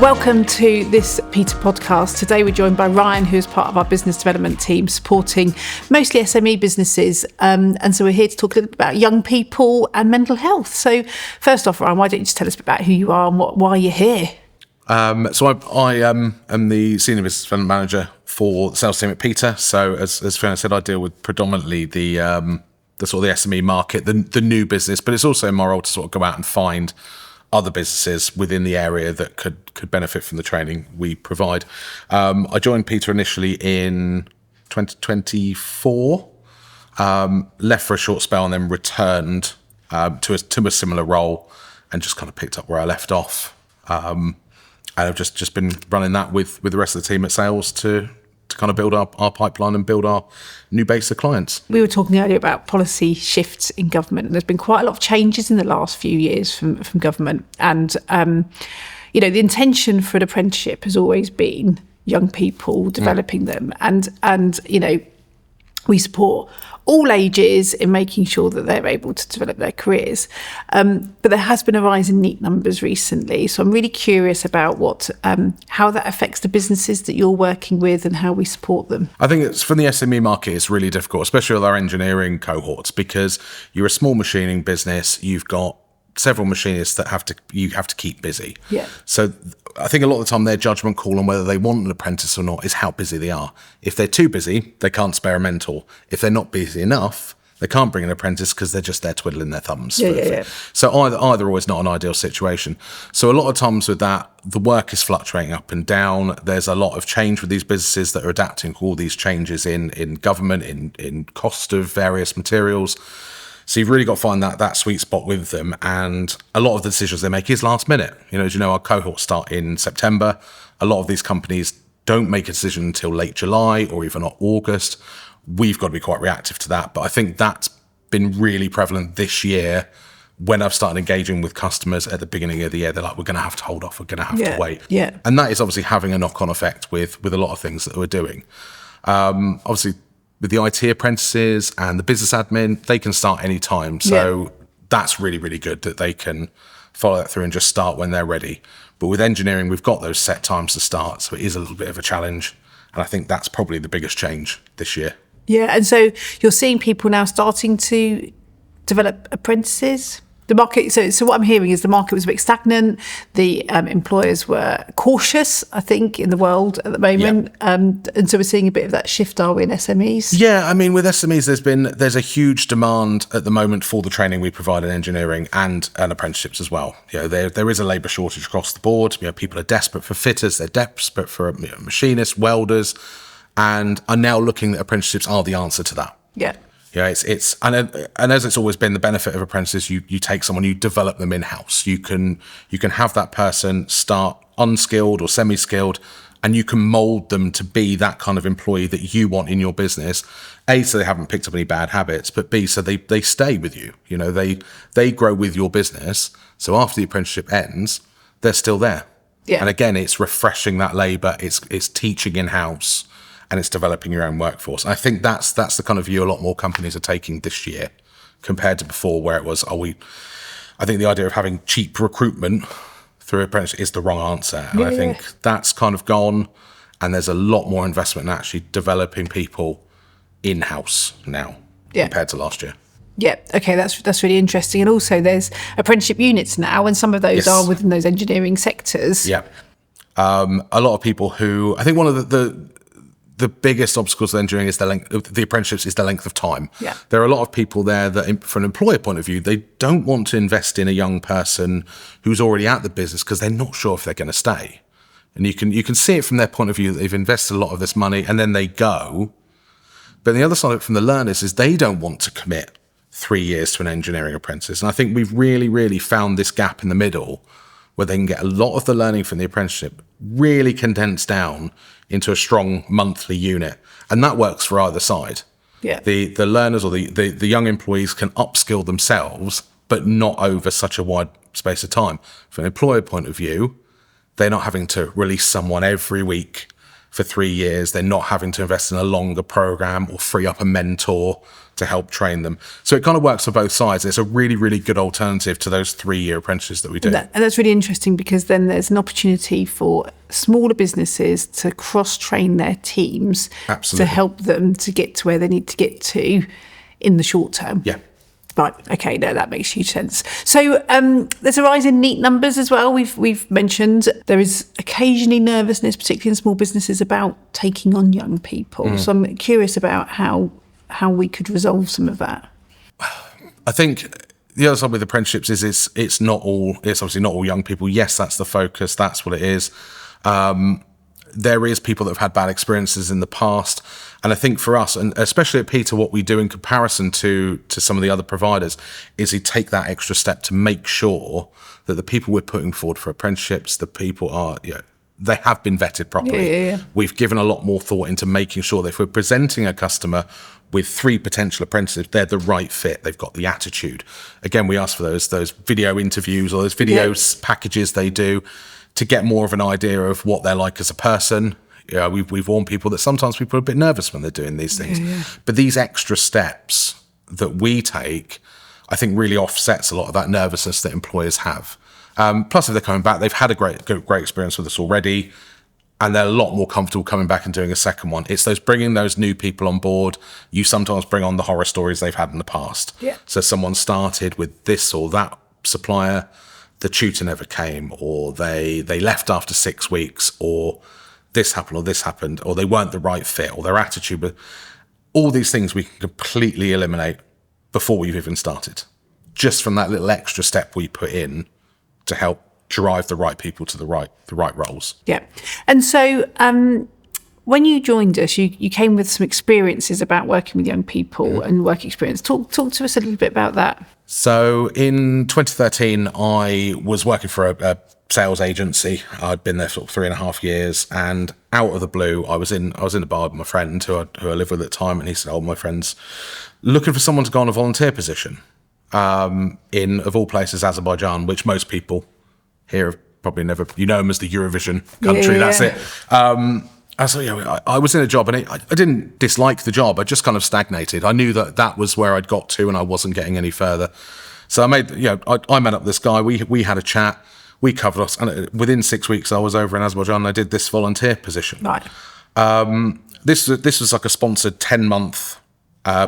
Welcome to this Peter podcast. Today we're joined by Ryan, who is part of our business development team supporting mostly SME businesses. And so we're here to talk a little bit about young people and mental health. So first off, Ryan, why don't you just tell us about who you are and why you're here? So I am the Senior Business Development Manager for the sales team at Peter. So as Fiona said, I deal with predominantly the sort of the SME market, the new business, but it's also my role to sort of go out and find other businesses within the area that could benefit from the training we provide. I joined Peter initially in 2024, left for a short spell and then returned to a similar role and just kind of picked up where I left off. And I've just been running that with the rest of the team at sales to kind of build up our pipeline and build our new base of clients. We were talking earlier about policy shifts in government, and there's been quite a lot of changes in the last few years from government. And, the intention for an apprenticeship has always been young people, developing them. And we support all ages in making sure that they're able to develop their careers. But there has been a rise in NEET numbers recently. So I'm really curious about how that affects the businesses that you're working with and how we support them. I think it's from the SME market, it's really difficult, especially with our engineering cohorts, because you're a small machining business, you've got several machinists that you have to keep busy. Yeah. So I think a lot of the time their judgment call on whether they want an apprentice or not is how busy they are. If they're too busy, they can't spare a mentor. If they're not busy enough, they can't bring an apprentice because they're just there twiddling their thumbs. Yeah. So either or is not an ideal situation. So a lot of times with that, the work is fluctuating up and down. There's a lot of change with these businesses that are adapting to all these changes in government, in cost of various materials. So you've really got to find that sweet spot with them. And a lot of the decisions they make is last minute. As you know, our cohorts start in September. A lot of these companies don't make a decision until late July or even August. We've got to be quite reactive to that. But I think that's been really prevalent this year when I've started engaging with customers at the beginning of the year. They're like, we're going to have to hold off. We're going to have to wait. Yeah. And that is obviously having a knock-on effect with a lot of things that we're doing. Obviously, with the IT apprentices and the business admin, they can start any time. So that's really, really good that they can follow that through and just start when they're ready. But with engineering, we've got those set times to start. So it is a little bit of a challenge. And I think that's probably the biggest change this year. Yeah. And so you're seeing people now starting to develop apprentices. The market, so what I'm hearing is the market was a bit stagnant. The employers were cautious, I think, in the world at the moment. And so we're seeing a bit of that shift, are we, in SMEs? Yeah, I mean, with SMEs, there's a huge demand at the moment for the training we provide in engineering and apprenticeships as well. There is a labour shortage across the board. People are desperate for fitters, they're desperate for machinists, welders, and are now looking at apprenticeships are the answer to that. Yeah. Yeah, it's and as it's always been the benefit of apprentices, you take someone, you develop them in-house. You can have that person start unskilled or semi-skilled, and you can mold them to be that kind of employee that you want in your business. A, so they haven't picked up any bad habits, but B, so they stay with you. They grow with your business. So after the apprenticeship ends, they're still there. Yeah. And again, it's refreshing that labour. It's teaching in-house. And it's developing your own workforce. And I think that's the kind of view a lot more companies are taking this year compared to before, where it was, I think the idea of having cheap recruitment through apprenticeship is the wrong answer. And I think that's kind of gone, and there's a lot more investment in actually developing people in-house now compared to last year. Yeah, okay, that's really interesting. And also there's apprenticeship units now, and some of those are within those engineering sectors. Yeah. A lot of people who, I think one of the biggest obstacles to engineering is the apprenticeships is the length of time. Yeah. There are a lot of people there that, from an employer point of view, they don't want to invest in a young person who's already at the business because they're not sure if they're going to stay. And you can see it from their point of view that they've invested a lot of this money and then they go. But the other side of it from the learners is they don't want to commit 3 years to an engineering apprentice. And I think we've really, really found this gap in the middle where they can get a lot of the learning from the apprenticeship really condensed down into a strong monthly unit. And that works for either side. Yeah. The learners or the young employees can upskill themselves, but not over such a wide space of time. From an employer point of view, they're not having to release someone every week for 3 years. They're not having to invest in a longer program or free up a mentor. to help train them. So it kind of works for both sides. It's a really, really good alternative to those 3-year apprentices that we do. And that's really interesting, because then there's an opportunity for smaller businesses to cross-train their teams. Absolutely. To help them to get to where they need to get to in the short term. Yeah. Right. Okay. No, that makes huge sense. So there's a rise in NEET numbers as well. We've mentioned there is occasionally nervousness, particularly in small businesses, about taking on young people. So I'm curious about how we could resolve some of that. I think the other side with apprenticeships is it's obviously not all young people. Yes, that's the focus. That's what it is. There is people that have had bad experiences in the past. And I think for us, and especially at Peter, what we do in comparison to some of the other providers is we take that extra step to make sure that the people we're putting forward for apprenticeships, the people are, they have been vetted properly. Yeah. We've given a lot more thought into making sure that if we're presenting a customer with 3 potential apprentices, they're the right fit. They've got the attitude. Again, we ask for those video interviews or those videos packages they do to get more of an idea of what they're like as a person. We've warned people that sometimes people are a bit nervous when they're doing these things. But these extra steps that we take, I think really offsets a lot of that nervousness that employers have. Plus, if they're coming back, they've had a great experience with us already, and they're a lot more comfortable coming back and doing a second one. It's bringing those new people on board. You sometimes bring on the horror stories they've had in the past. Yeah. So someone started with this or that supplier, the tutor never came, or they left after 6 weeks, or this happened, or they weren't the right fit, or their attitude. But all these things we can completely eliminate before we've even started, just from that little extra step we put in to help drive the right people to the right roles. Yeah. And so when you joined us, you came with some experiences about working with young people and work experience. Talk to us a little bit about that. So in 2013, I was working for a sales agency. I'd been there sort of 3.5 years, and out of the blue, I was in a bar with my friend who I lived with at the time, and he said, "Oh, my friend's looking for someone to go on a volunteer position in, of all places, Azerbaijan," which most people here have probably never, them as the Eurovision country. That's it. I was in a job, and I didn't dislike the job. I just kind of stagnated. I knew that was where I'd got to, and I wasn't getting any further. So I met up with this guy. We had a chat. We covered us, and within 6 weeks, I was over in Azerbaijan. And I did this volunteer position. Right. This was like a sponsored 10-month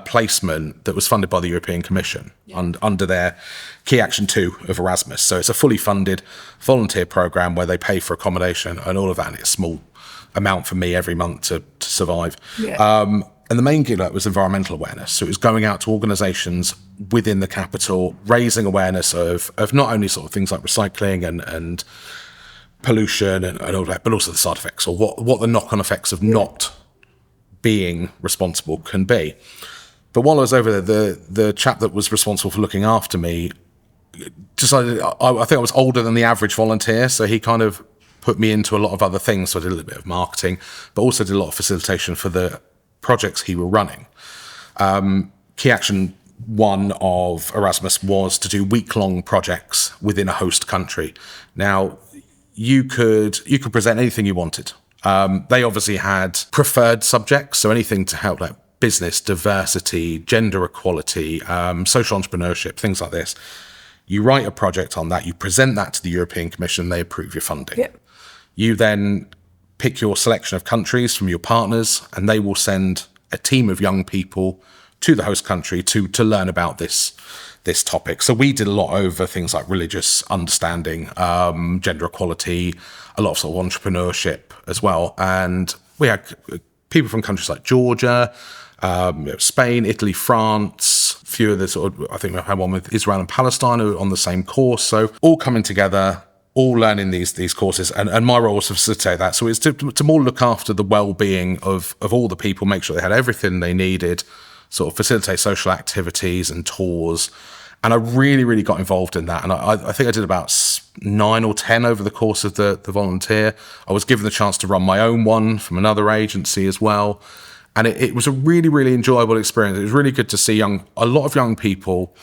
placement that was funded by the European Commission under their Key Action 2 of Erasmus. So it's a fully funded volunteer program where they pay for accommodation and all of that, and it's a small amount for me every month to survive. Yeah. And the main gig was environmental awareness. So it was going out to organisations within the capital, raising awareness of not only sort of things like recycling and pollution and all that, but also the side effects, or what the knock-on effects of not being responsible can be. But while I was over there, the chap that was responsible for looking after me decided, I think I was older than the average volunteer, so he kind of put me into a lot of other things. So I did a little bit of marketing, but also did a lot of facilitation for the projects he were running. Key Action 1 of Erasmus was to do week-long projects within a host country. Now, you could present anything you wanted. They obviously had preferred subjects, so anything to help like business, diversity, gender equality, social entrepreneurship, things like this. You write a project on that, you present that to the European Commission, they approve your funding. Yep. You then pick your selection of countries from your partners, and they will send a team of young people to the host country to learn about this topic. So we did a lot over things like religious understanding, gender equality, a lot of sort of entrepreneurship as well. And we had people from countries like Georgia, Spain, Italy, France, a few of the sort of, I think we had one with Israel and Palestine who were on the same course. So all coming together, all learning these courses, and my role was to facilitate that. So it's to more look after the well-being of all the people, make sure they had everything they needed, sort of facilitate social activities and tours. And I really, really got involved in that. And I think I did about 9 or 10 over the course of the volunteer. I was given the chance to run my own one from another agency as well. And it was a really, really enjoyable experience. It was really good to see a lot of young people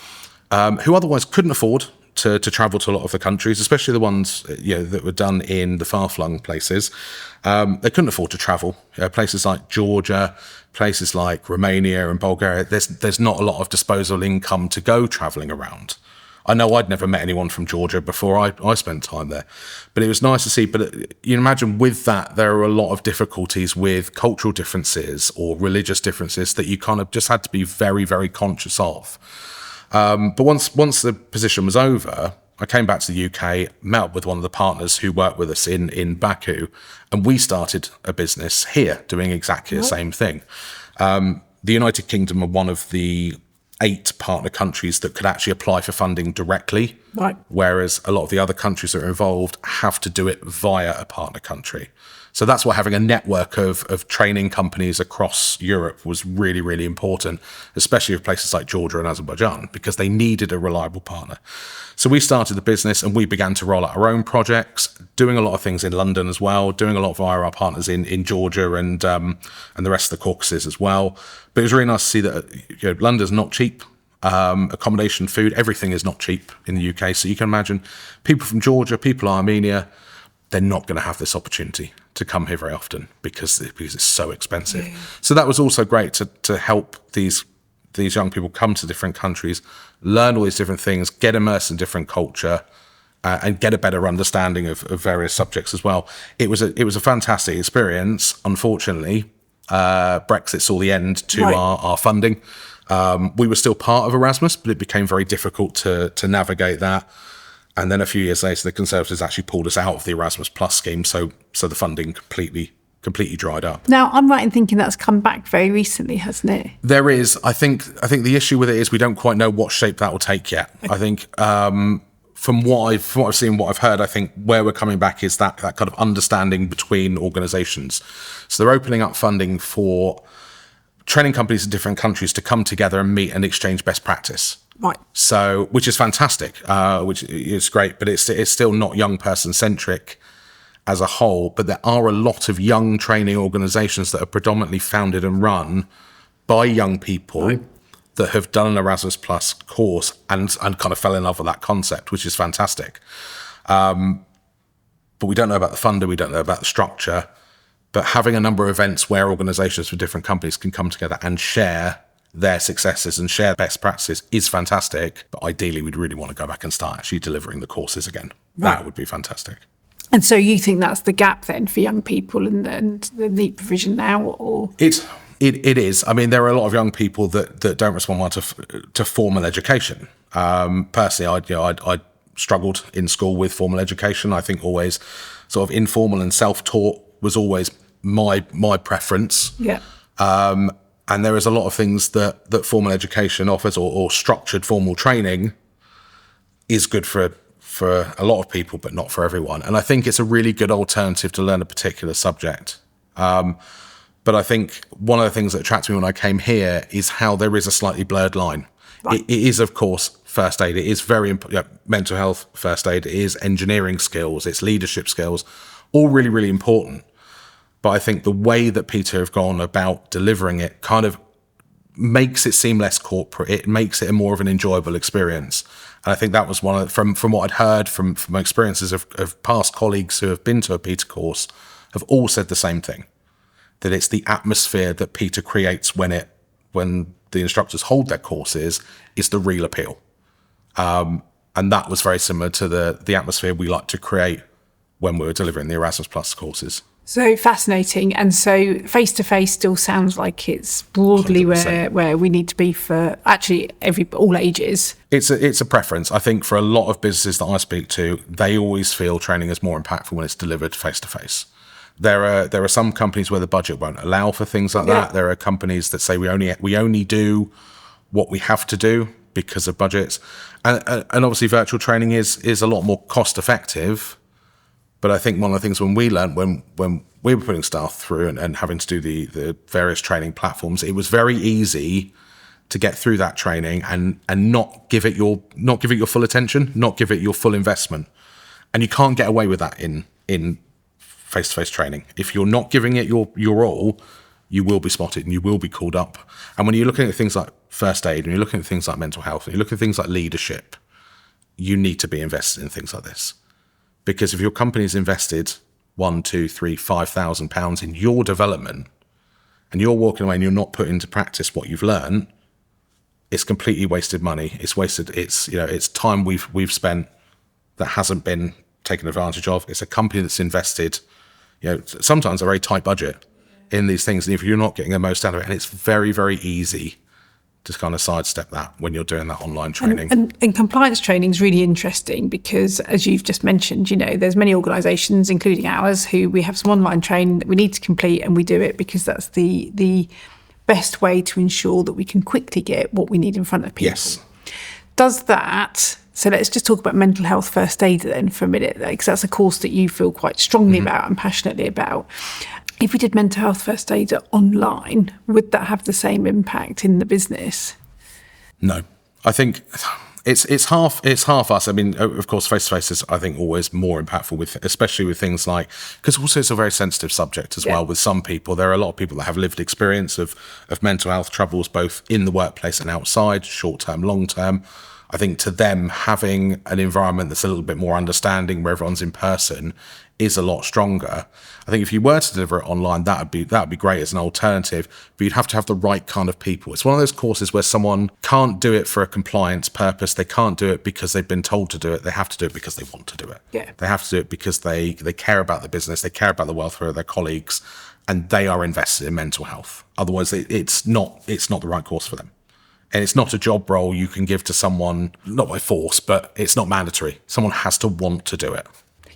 who otherwise couldn't afford to travel to a lot of the countries, especially the ones that were done in the far-flung places. They couldn't afford to travel. Places like Georgia, places like Romania and Bulgaria, there's not a lot of disposable income to go traveling around. I know I'd never met anyone from Georgia before I spent time there, but it was nice to see. But you imagine with that, there are a lot of difficulties with cultural differences or religious differences that you kind of just had to be very, very conscious of. But once the position was over, I came back to the UK, met up with one of the partners who worked with us in Baku, and we started a business here doing exactly the same thing. The United Kingdom are one of the 8 partner countries that could actually apply for funding directly, whereas a lot of the other countries that are involved have to do it via a partner country. So that's why having a network of training companies across Europe was really, really important, especially with places like Georgia and Azerbaijan, because they needed a reliable partner. So we started the business and we began to roll out our own projects, doing a lot of things in London as well, doing a lot via our partners in Georgia and the rest of the Caucasus as well. But it was really nice to see that London's not cheap. Accommodation, food, everything is not cheap in the UK. So you can imagine people from Georgia, people in Armenia, they're not going to have this opportunity to come here very often because it's so expensive. Yeah. So that was also great to help these young people come to different countries, learn all these different things, get immersed in different culture, and get a better understanding of various subjects as well. It was a fantastic experience. Unfortunately, Brexit saw the end to our funding. We were still part of Erasmus, but it became very difficult to navigate that. And then a few years later, the Conservatives actually pulled us out of the Erasmus Plus scheme, so the funding completely dried up. Now, I'm right in thinking that's come back very recently, hasn't it? There is. I think the issue with it is we don't quite know what shape that will take yet. I think from what I've seen, what I've heard, I think where we're coming back is that kind of understanding between organisations. So they're opening up funding for training companies in different countries to come together and meet and exchange best practice. Right. So, which is fantastic, which is great, but it's still not young person centric as a whole. But there are a lot of young training organisations that are predominantly founded and run by young people that have done an Erasmus Plus course and kind of fell in love with that concept, which is fantastic. But we don't know about the funder, we don't know about the structure. But having a number of events where organisations from different companies can come together and share their successes and share best practices is fantastic. But ideally, we'd really want to go back and start actually delivering the courses again. Right. That would be fantastic. And so you think that's the gap then for young people and the NEET provision now? Or It is. I mean, there are a lot of young people that don't respond well to formal education. Personally, I struggled in school with formal education. I think always sort of informal and self-taught was always my preference. Yeah. And there is a lot of things that formal education offers or structured formal training is good for a lot of people, but not for everyone. And I think it's a really good alternative to learn a particular subject. But I think one of the things that attracted me when I came here is how there is a slightly blurred line. Right. It is, of course, first aid. It is very mental health first aid. It is engineering skills. It's leadership skills, all really, really important. But I think the way that Peter have gone about delivering it kind of makes it seem less corporate. It makes it a more of an enjoyable experience. And I think that was one of, from what I'd heard from my experiences of past colleagues who have been to a Peter course, have all said the same thing, that it's the atmosphere that Peter creates when the instructors hold their courses is the real appeal. And that was very similar to the atmosphere we like to create when we were delivering the Erasmus Plus courses. So fascinating. And so face-to-face still sounds like it's broadly where we need to be for actually all ages. It's a preference. I think for a lot of businesses that I speak to, they always feel training is more impactful when it's delivered face-to-face. There are some companies where the budget won't allow for things like that. There are companies that say we only do what we have to do because of budgets. And obviously virtual training is a lot more cost-effective. But I think one of the things when we learned, when we were putting staff through and having to do the various training platforms, it was very easy to get through that training and not give it your full attention, not give it your full investment. And you can't get away with that in face-to-face training. If you're not giving it your all, you will be spotted and you will be called up. And when you're looking at things like first aid and you're looking at things like mental health and you're looking at things like leadership, you need to be invested in things like this. Because if your company's invested £1, £2, £3, £5,000 in your development, and you're walking away and you're not putting into practice what you've learned, it's completely wasted money. It's wasted. It's time we've spent that hasn't been taken advantage of. It's a company that's invested, sometimes a very tight budget in these things. And if you're not getting the most out of it, and it's very, very easy to kind of sidestep that when you're doing that online training. And compliance training is really interesting because, as you've just mentioned, there's many organisations, including ours, who we have some online training that we need to complete, and we do it because that's the best way to ensure that we can quickly get what we need in front of people. Yes. Does that... So let's just talk about mental health first aid then for a minute, because that's a course that you feel quite strongly about and passionately about. If we did mental health first aid online, would that have the same impact in the business? No, I think it's half us. I mean, of course, face-to-face is, I think, always more impactful, especially with things like, because also it's a very sensitive subject as well with some people. There are a lot of people that have lived experience of mental health troubles, both in the workplace and outside, short-term, long-term. I think to them, having an environment that's a little bit more understanding, where everyone's in person, is a lot stronger. I think if you were to deliver it online, that would be great as an alternative, but you'd have to have the right kind of people. It's one of those courses where someone can't do it for a compliance purpose. They can't do it because they've been told to do it. They have to do it because they want to do it. Yeah. They have to do it because they care about the business, they care about the welfare of their colleagues, and they are invested in mental health. Otherwise, it's not the right course for them. And it's not a job role you can give to someone, not by force, but it's not mandatory. Someone has to want to do it.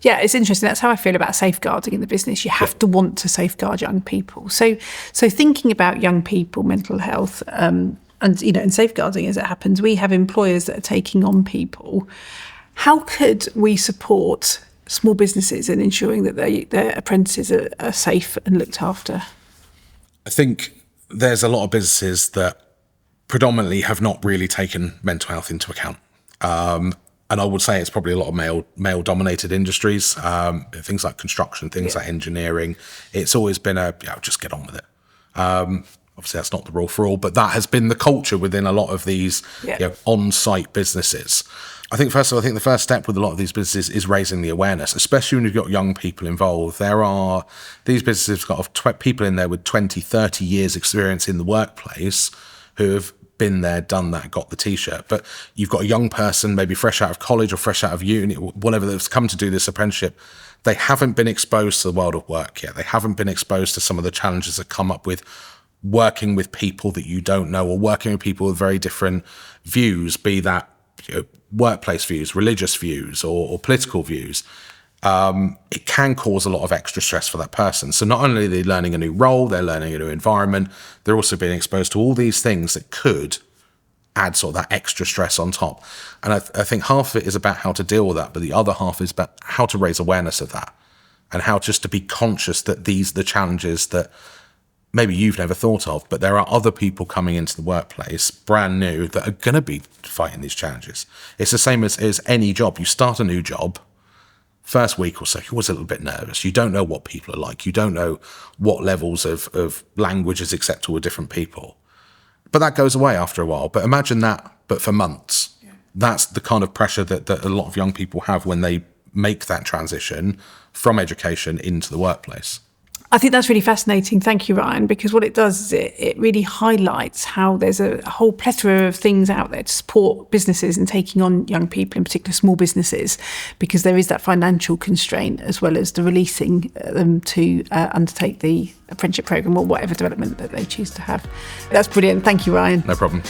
Yeah, it's interesting. That's how I feel about safeguarding in the business. You have to want to safeguard young people. So thinking about young people, mental health, and safeguarding as it happens, we have employers that are taking on people. How could we support small businesses in ensuring that their apprentices are safe and looked after? I think there's a lot of businesses that predominantly have not really taken mental health into account. And I would say it's probably a lot of male-dominated industries, things like construction, things like engineering. It's always been just get on with it. Obviously, that's not the rule for all, but that has been the culture within a lot of these on-site businesses. I think, first of all, the first step with a lot of these businesses is raising the awareness, especially when you've got young people involved. These businesses have got people in there with 20, 30 years experience in the workplace who have been there, done that, got the T-shirt. But you've got a young person, maybe fresh out of college or fresh out of uni, whatever, that's come to do this apprenticeship. They haven't been exposed to the world of work yet. They haven't been exposed to some of the challenges that come up with working with people that you don't know, or working with people with very different views, be that workplace views, religious views, or political views. It can cause a lot of extra stress for that person. So not only are they learning a new role, they're learning a new environment, they're also being exposed to all these things that could add sort of that extra stress on top. And I think half of it is about how to deal with that, but the other half is about how to raise awareness of that, and how just to be conscious that these are the challenges that maybe you've never thought of, but there are other people coming into the workplace brand new that are going to be fighting these challenges. It's the same as any job. You start a new job, first week or so, you're always a little bit nervous. You don't know what people are like. You don't know what levels of language is acceptable with different people. But that goes away after a while. But imagine that, but for months. Yeah. That's the kind of pressure that a lot of young people have when they make that transition from education into the workplace. I think that's really fascinating. Thank you, Ryan, because what it does is it really highlights how there's a whole plethora of things out there to support businesses and taking on young people, in particular small businesses, because there is that financial constraint as well as the releasing them to undertake the apprenticeship programme or whatever development that they choose to have. That's brilliant. Thank you, Ryan. No problem.